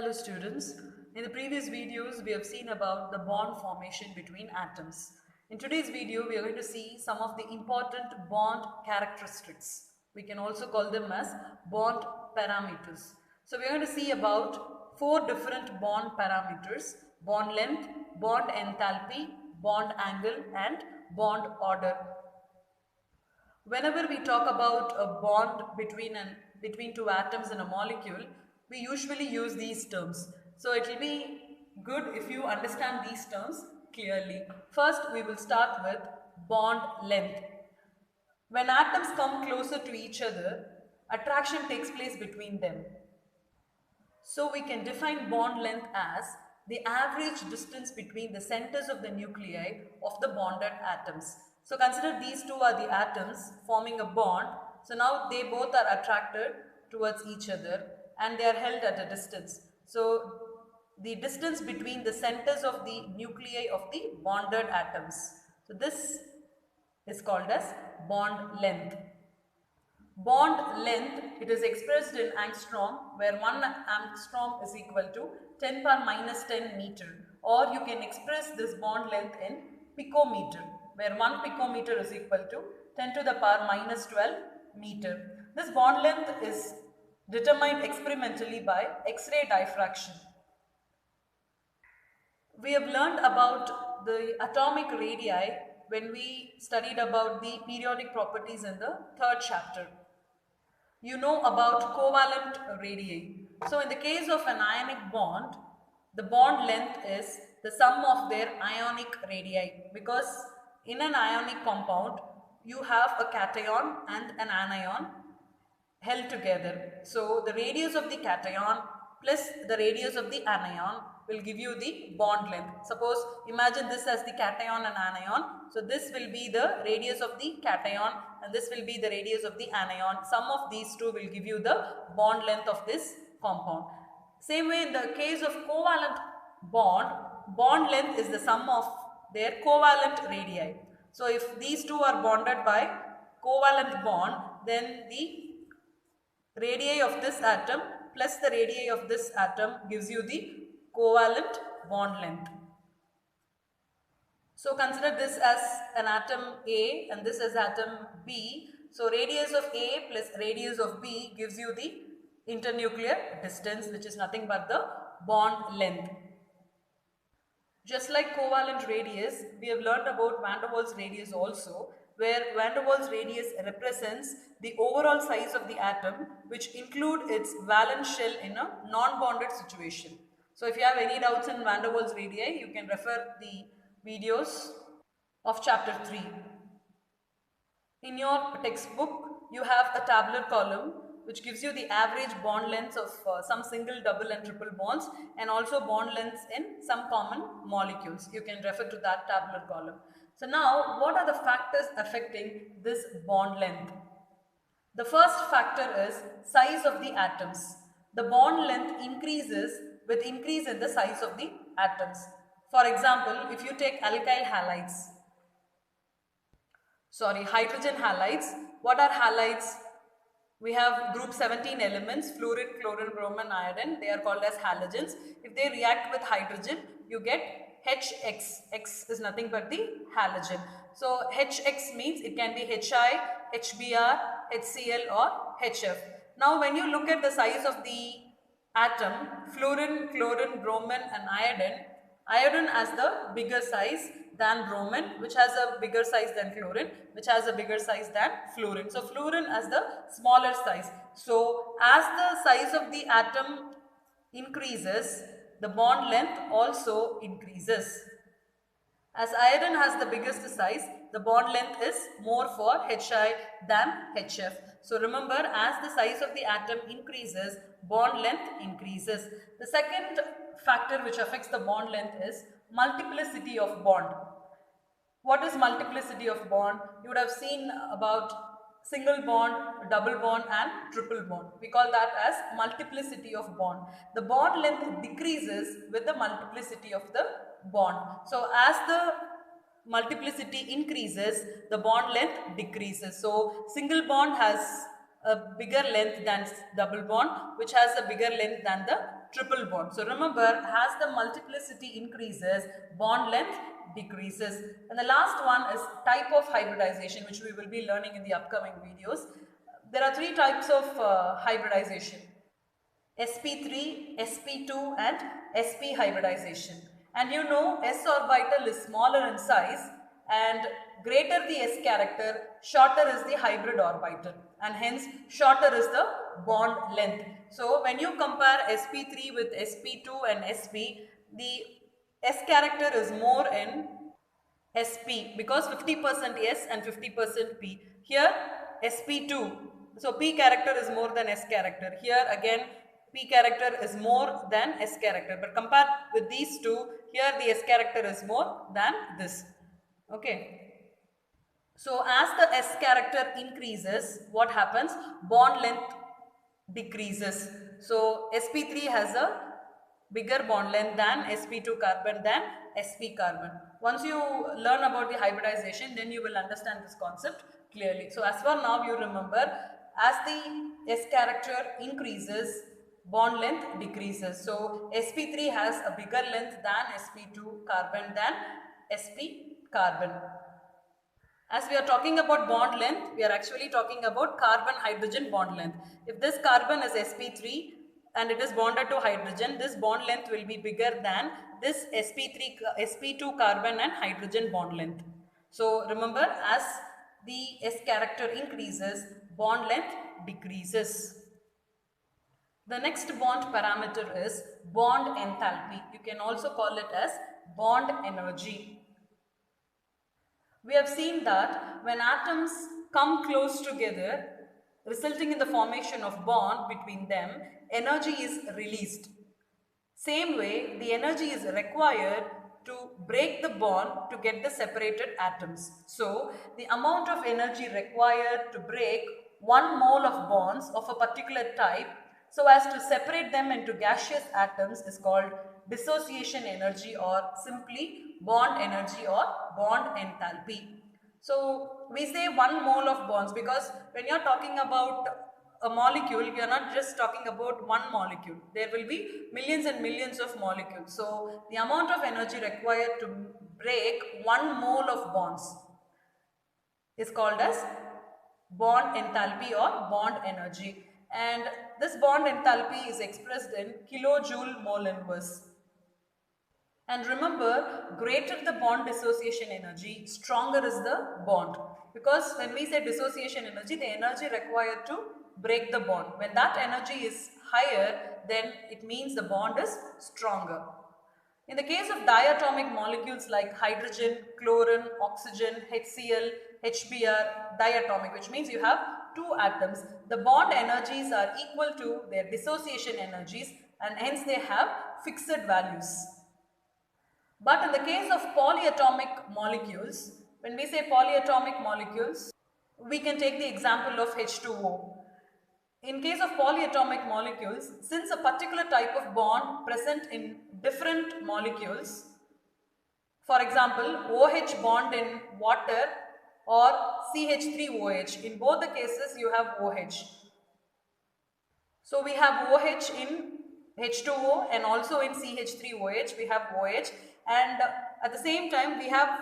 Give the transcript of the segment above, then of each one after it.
Hello students, in the previous videos we have seen about the bond formation between atoms. In today's video we are going to see some of the important bond characteristics. We can also call them as bond parameters. So we are going to see about four different bond parameters: bond length, bond enthalpy, bond angle and bond order. Whenever we talk about a bond between two atoms in a molecule, we usually use these terms. So it will be good if you understand these terms clearly. First, we will start with bond length. When atoms come closer to each other, attraction takes place between them. So we can define bond length as the average distance between the centers of the nuclei of the bonded atoms. So consider these two are the atoms forming a bond. So now they both are attracted towards each other and they are held at a distance. So the distance between the centers of the nuclei of the bonded atoms. So this is called as bond length. Bond length, it is expressed in angstrom, where 1 angstrom is equal to 10 power minus 10 meter, or you can express this bond length in picometer, where 1 picometer is equal to 10 to the power minus 12 meter. This bond length is determined experimentally by X-ray diffraction. We have learned about the atomic radii when we studied about the periodic properties in the third chapter. You know about covalent radii. So in the case of an ionic bond, the bond length is the sum of their ionic radii, because in an ionic compound you have a cation and an anion held together. So the radius of the cation plus the radius of the anion will give you the bond length. Suppose imagine this as the cation and anion. So this will be the radius of the cation and this will be the radius of the anion. Sum of these two will give you the bond length of this compound. Same way in the case of covalent bond length is the sum of their covalent radii. So if these two are bonded by covalent bond, then the radii of this atom plus the radii of this atom gives you the covalent bond length. So consider this as an atom A and this as atom B. So radius of A plus radius of B gives you the internuclear distance, which is nothing but the bond length. Just like covalent radius, we have learned about van der Waals radius also, where van der Waals radius represents the overall size of the atom, which include its valence shell in a non-bonded situation. So if you have any doubts in van der Waals radii, you can refer the videos of chapter 3. In your textbook, you have a tabular column which gives you the average bond lengths of some single, double and triple bonds, and also bond lengths in some common molecules. You can refer to that tabular column. So now, what are the factors affecting this bond length? The first factor is size of the atoms. The bond length increases with increase in the size of the atoms. For example, if you take alkyl halides, hydrogen halides. What are halides? We have group 17 elements, fluorine, chlorine, bromine, iodine. They are called as halogens. If they react with hydrogen, you get HX. X is nothing but the halogen. So HX means it can be HI, HBr, HCl or HF. Now when you look at the size of the atom, fluorine, chlorine, bromine and iodine has the bigger size than bromine, which has a bigger size than chlorine, which has a bigger size than fluorine. So fluorine has the smaller size. So as the size of the atom increases, the bond length also increases. As iodine has the biggest size, the bond length is more for Hi than HF. So remember, as the size of the atom increases, bond length increases. The second factor which affects the bond length is multiplicity of bond. What is multiplicity of bond? You would have seen about single bond, double bond and triple bond. We call that as multiplicity of bond. The bond length decreases with the multiplicity of the bond. So as the multiplicity increases, the bond length decreases. So single bond has a bigger length than double bond, which has a bigger length than the triple bond. So remember, as the multiplicity increases, bond length decreases. And the last one is type of hybridization, which we will be learning in the upcoming videos. There are three types of hybridization: sp3, sp2 and sp hybridization. And you know, s orbital is smaller in size, and greater the s character, shorter is the hybrid orbital, and hence shorter is the bond length. So when you compare sp3 with sp2 and sp, the s character is more in sp because 50% s and 50% p. Here sp2, so p character is more than s character. Here again p character is more than s character, but compared with these two, here the s character is more than this. Okay, so as the s character increases, what happens? Bond length decreases. So sp3 has a bigger bond length than sp2 carbon than sp carbon. Once you learn about the hybridization, then you will understand this concept clearly. So as for now, you remember, as the s character increases, bond length decreases. So sp3 has a bigger length than sp2 carbon than sp carbon. As we are talking about bond length, we are actually talking about carbon-hydrogen bond length. If this carbon is sp3 and it is bonded to hydrogen, this bond length will be bigger than this sp2 carbon and hydrogen bond length. So remember, as the s character increases, bond length decreases. The next bond parameter is bond enthalpy. You can also call it as bond energy. We have seen that when atoms come close together, resulting in the formation of bond between them, energy is released. Same way, the energy is required to break the bond to get the separated atoms. So, the amount of energy required to break 1 mole of bonds of a particular type so as to separate them into gaseous atoms is called dissociation energy, or simply bond energy or bond enthalpy. So we say 1 mole of bonds because when you are talking about a molecule, you are not just talking about one molecule. There will be millions and millions of molecules. So the amount of energy required to break 1 mole of bonds is called as bond enthalpy or bond energy. And this bond enthalpy is expressed in kilojoule mole inverse. And remember, greater the bond dissociation energy, stronger is the bond. Because when we say dissociation energy, the energy required to break the bond. When that energy is higher, then it means the bond is stronger. In the case of diatomic molecules like hydrogen, chlorine, oxygen, HCl, HBr, diatomic, which means you have two atoms, the bond energies are equal to their dissociation energies, and hence they have fixed values. But in the case of polyatomic molecules, when we say polyatomic molecules, we can take the example of H2O. In case of polyatomic molecules, since a particular type of bond present in different molecules, for example, OH bond in water or CH3OH, in both the cases you have OH. So we have OH in H2O and also in CH3OH we have OH, and at the same time we have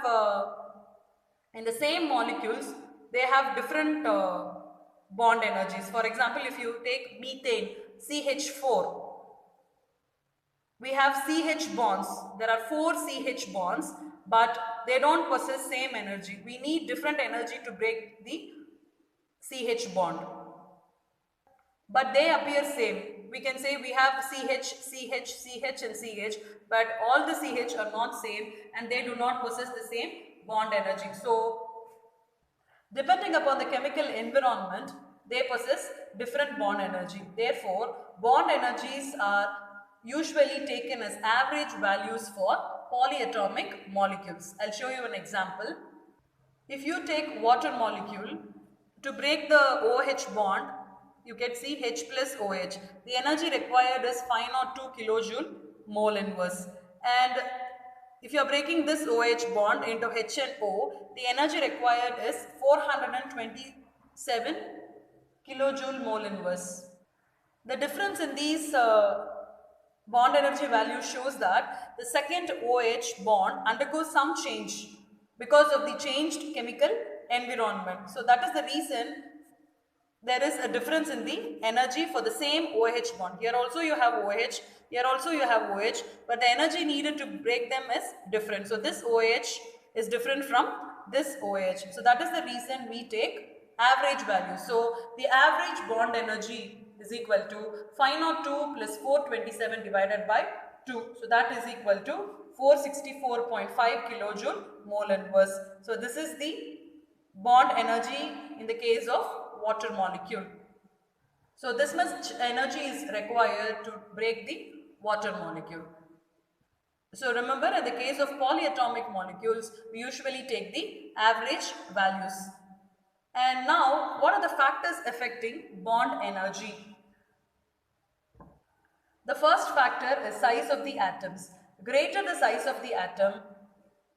in the same molecules they have different bond energies. For example, if you take methane, CH4, we have CH bonds. There are 4 CH bonds, but they don't possess same energy. We need different energy to break the CH bond, but they appear same. We can say we have CH, CH, CH and CH, but all the CH are not same and they do not possess the same bond energy. So depending upon the chemical environment, they possess different bond energy. Therefore, bond energies are usually taken as average values for polyatomic molecules. I'll show you an example. If you take water molecule, to break the OH bond, you can see H plus OH. The energy required is 502 kilojoule mole inverse. And if you are breaking this OH bond into H and O, the energy required is 427 kilojoule mole inverse. The difference in these bond energy value shows that the second OH bond undergoes some change because of the changed chemical environment. So that is the reason there is a difference in the energy for the same OH bond. Here also you have OH, here also you have OH, but the energy needed to break them is different. So this OH is different from this OH. So that is the reason we take average value. So the average bond energy is equal to 502 plus 427 divided by 2. So that is equal to 464.5 kilojoule mole inverse. So this is the bond energy in the case of water molecule. So this much energy is required to break the water molecule. So remember, in the case of polyatomic molecules, we usually take the average values. And now, what are the factors affecting bond energy? The first factor is size of the atoms. Greater the size of the atom,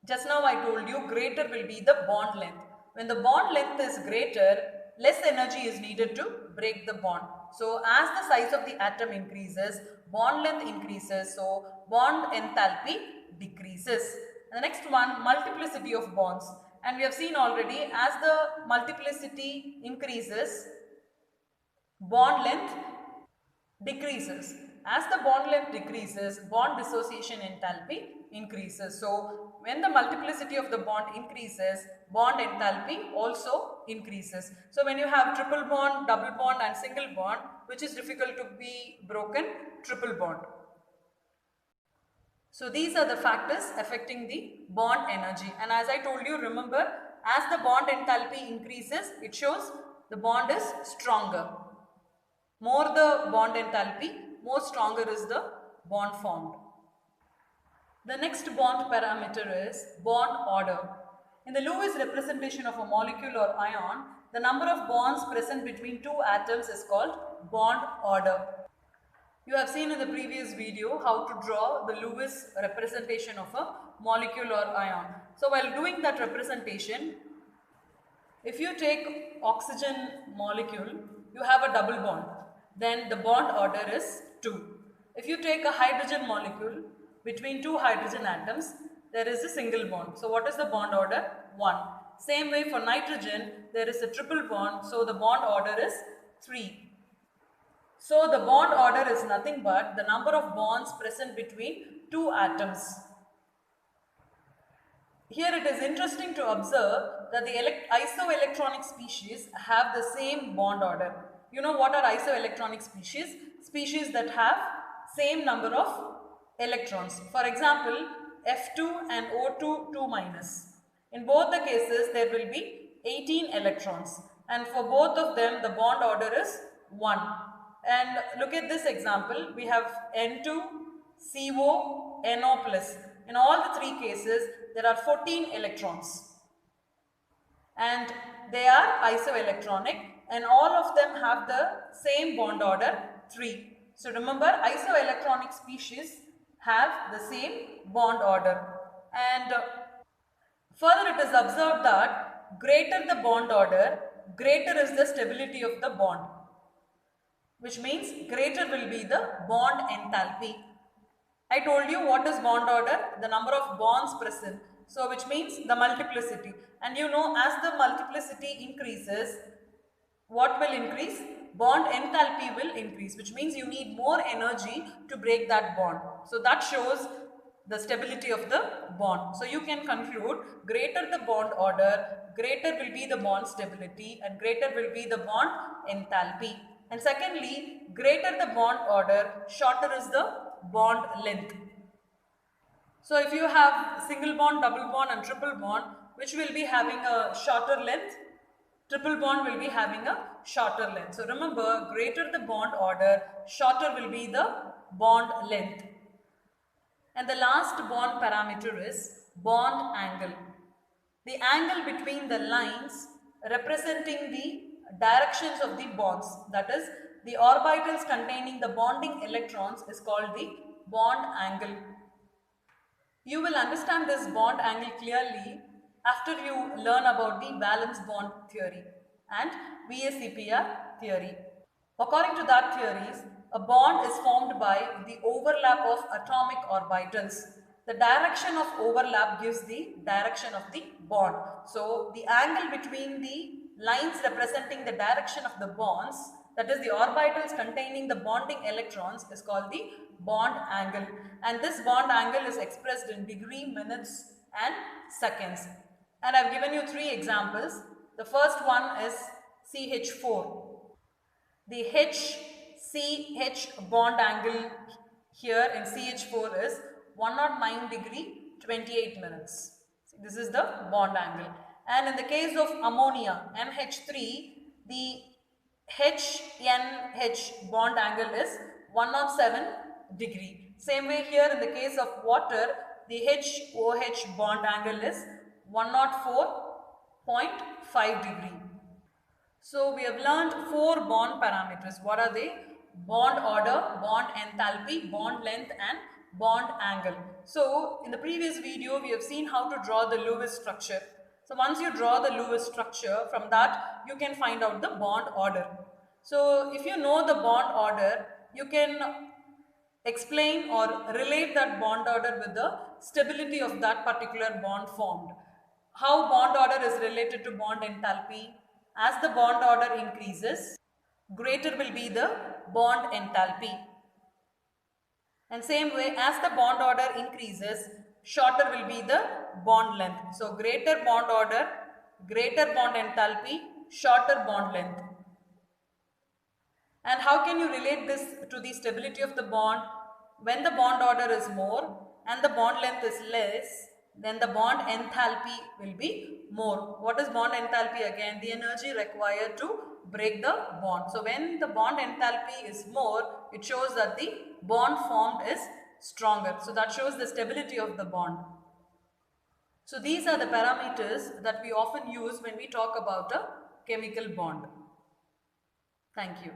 just now I told you, greater will be the bond length. When the bond length is greater, less energy is needed to break the bond. So as the size of the atom increases, bond length increases, so bond enthalpy decreases. And the next one, multiplicity of bonds. And we have seen already, as the multiplicity increases, bond length decreases. As the bond length decreases, bond dissociation enthalpy increases. So when the multiplicity of the bond increases, bond enthalpy also increases. So when you have triple bond, double bond and single bond, which is difficult to be broken, triple bond. So these are the factors affecting the bond energy. And as I told you, remember, as the bond enthalpy increases, it shows the bond is stronger. More the bond enthalpy, more stronger is the bond formed. The next bond parameter is bond order. In the Lewis representation of a molecule or ion, the number of bonds present between two atoms is called bond order. You have seen in the previous video how to draw the Lewis representation of a molecule or ion. So while doing that representation, if you take oxygen molecule, you have a double bond. Then the bond order is 2. If you take a hydrogen molecule, between two hydrogen atoms, there is a single bond. So what is the bond order? 1. Same way for nitrogen, there is a triple bond. So the bond order is 3. So the bond order is nothing but the number of bonds present between two atoms. Here it is interesting to observe that the isoelectronic species have the same bond order. You know what are isoelectronic species? Species that have same number of electrons. For example, F2 and O2 2 minus. In both the cases there will be 18 electrons, and for both of them the bond order is 1. And look at this example, we have N2, CO, NO plus. In all the three cases there are 14 electrons and they are isoelectronic, and all of them have the same bond order 3. So remember, isoelectronic species have the same bond order. And further it is observed that greater the bond order, greater is the stability of the bond, which means greater will be the bond enthalpy. I told you what is bond order, the number of bonds present. So which means the multiplicity. And you know, as the multiplicity increases, what will increase? Bond enthalpy will increase, which means you need more energy to break that bond. So that shows the stability of the bond. So you can conclude, greater the bond order, greater will be the bond stability and greater will be the bond enthalpy. And secondly, greater the bond order, shorter is the bond length. So if you have single bond, double bond and triple bond, which will be having a shorter length? Triple bond will be having a shorter length. So remember, greater the bond order, shorter will be the bond length. And the last bond parameter is bond angle. The angle between the lines representing the directions of the bonds, that is, the orbitals containing the bonding electrons, is called the bond angle. You will understand this bond angle clearly after you learn about the valence bond theory and VSEPR theory. According to that theories, A bond is formed by the overlap of atomic orbitals. The direction of overlap gives the direction of the bond. So the angle between the lines representing the direction of the bonds, that is the orbitals containing the bonding electrons, is called the bond angle. And this bond angle is expressed in degree, minutes and seconds. And I have given you 3 examples. The first one is CH4. The HCH bond angle here in CH4 is 109 degree 28 minutes. This is the bond angle. And in the case of ammonia, NH3, the HNH bond angle is 107 degree. Same way here in the case of water, the HOH bond angle is 104.5 degree. So we have learned 4 bond parameters. What are they? Bond order, bond enthalpy, bond length and bond angle. So in the previous video we have seen how to draw the Lewis structure. So once you draw the Lewis structure, from that you can find out the bond order. So if you know the bond order, you can explain or relate that bond order with the stability of that particular bond formed. How bond order is related to bond enthalpy? As the bond order increases, greater will be the bond enthalpy. And same way, as the bond order increases, shorter will be the bond length. So greater bond order, greater bond enthalpy, shorter bond length. And how can you relate this to the stability of the bond? When the bond order is more and the bond length is less, then the bond enthalpy will be more. What is bond enthalpy again? The energy required to break the bond. So when the bond enthalpy is more, it shows that the bond formed is stronger. So that shows the stability of the bond. So these are the parameters that we often use when we talk about a chemical bond. Thank you.